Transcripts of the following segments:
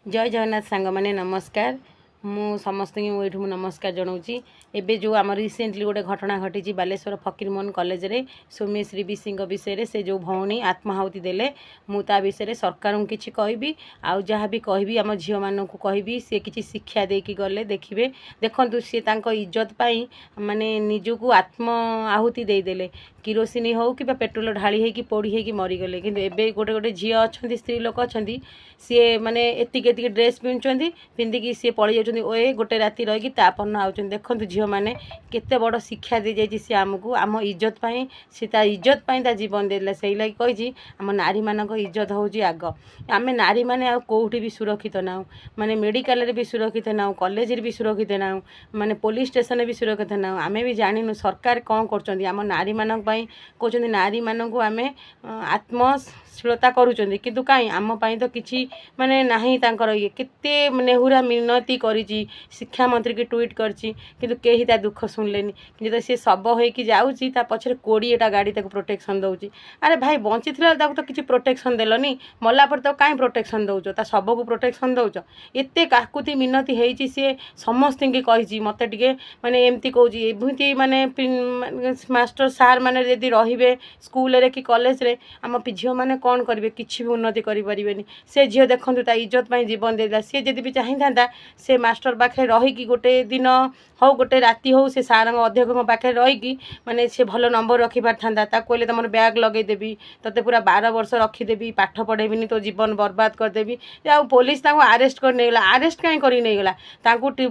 जय जगन्नाथ सांग मैंने नमस्कार मु समस्त ये नमस्कार जनाऊँगी एबे जो आम रिसेंटली गोटे घटना घटी बालेश्वर फकीरमोहन कॉलेज रे सौम्यश्री विशी विषय से जो भौणी आत्माहुति देले मुता विषय सरकार को किसी कहबी आउ जहाँ भी कहबी आम झील मानक कहबी सी किसी शिक्षा देकी गले देखिए देखु सी इज्जत पाई माने निजको आत्म आहुति देदेले किरोसिनी हो कि पेट्रोल ढाली होगी पोड़ी होगी मरीगले कि एबे गोटे गोटे झी अच्छा स्त्री लोक अच्छा सी मैंने एति ड्रेस पिंधुंट पिंधिकी सी पलि जाऊँ ओए गोटे राति रही तापन आउट देखो झील मैंने केते बड़ शिक्षा दी जाइए सी आमको आम इज्जत पाई सी इज्जत पाई जीवन देला से लगी कही आम नारी मानक इज्जत हूँ आग आम नारी मैंने कौटी भी सुरक्षित ना माने मेडिकल भी सुरक्षित ना कॉलेज भी सुरक्षित ना माने पुलिस स्टेशन भी सुरक्षित ना आम भी जानू सरकार कौन कर नारी मानक कहते नारी मानक आम आत्मशीलता करुँच किंतु कहीं आम तो किसी माने नहीं ये केते नेहुरा मिनती करी शिक्षा मंत्री की ट्वीट करछि किंतु केही ता दुख सुनलेनी कि सी शब होइकी जाउछि ता पछरे 20टा गाड़ी ताको प्रोटेक्शन दउछि। अरे भाई बंची थिला ताको तो किछि प्रोटेक्शन देलनी मल्ला पर तो काई प्रोटेक्शन दउछो ता शब को प्रोटेक्शन दउछो एते काकुति मिनती हेछि सी समस्त की कहिछि मते टिके माने एमती कहउछि एभुति माने मास्टर सार माने यदि रहिबे स्कूल रे कि कॉलेज रे आम झील माने कोन करिवे किछि भी उन्नति करि परिबेनी से झील देखंतु ता इज्जत पाई जीवन देला सी जदि भी चाहि था से मास्टर पाखे रहीकि गोटे दिन हो गोटे राति हो से सार अध्यक्ष पाखे रहीकि माने से भल नंबर रखी पारथा कहले तुम बैग लगेदेवी तोते पूरा 12 वर्ष रखीदेवी पाठ पढ़ेबिनी तो जीवन बर्बाद करदेवी आ पुलिस आरेस्ट कर नेगला आरेस्ट कहीं कर नेगला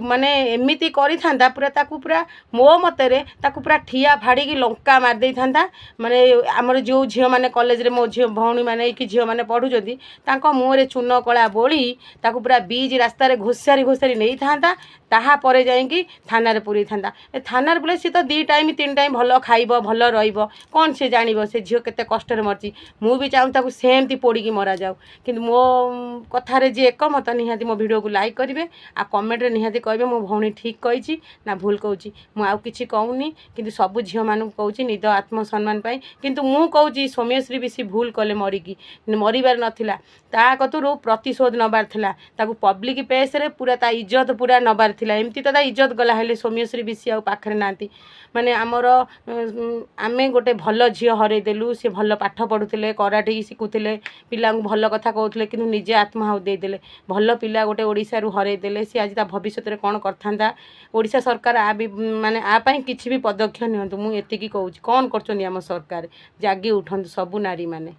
माने एमती करा पूरा पूरा मो मतरे पूरा ठिया फाड़ी लंका मारदे था माने आमर जो झील मैंने कॉलेज रे मो झी भौणी मैंने कि झील मैंने पढ़ुंट मुहर चून कला बोली ताकू पूरा बीज रास्तार घोषारी घोषारी नहीं था तापर जाइकी थाना पूरी था थाना बोले सी तो 2 टाइम 3 टाइम भल खाइब भल रौन से जान से झील केते कष्ट मरची मु भी चाहूँ सेमती पोड़ी मरा जाऊ कि मो कथार जी एकमत निहाती मो वीडियो को लाइक करेंगे आ कमेंट रे निहाती कहे मो भौणी ठीक कही ना भूल कहूँ मुझे कहूनी कि सब झील मानू कहूँ निज आत्मसम्मान किंतु मु कहूँ सौम्यश्री बेसी भूल कले मरिकी मरबार नाला ता कतरू प्रतिशोध नबार थिला ताकू पब्लिक पेस रे पूरा ता इज्जत पूरा नबार थिला एमती तो ता इज्जत गला हेले सौम्यश्री बेसी आ पाखरे नांती माने आमर आमे गोटे भल झील हरई देलु से भल पाठ पढ़ुले कराटे शिखुले पिला भल कथा कहते कि निजे आत्माहुति देदेले भल पिला गोटे ओडिशा रु हरई देले सी आज भविष्य में कौन करता ओडिशा सरकार आ भी माने आ पई किछि भी पदक्षेप नियंतु मु एतिकी कहूँ कौन करछोनी आम सरकार जागी उठंतु सबु नारी माने।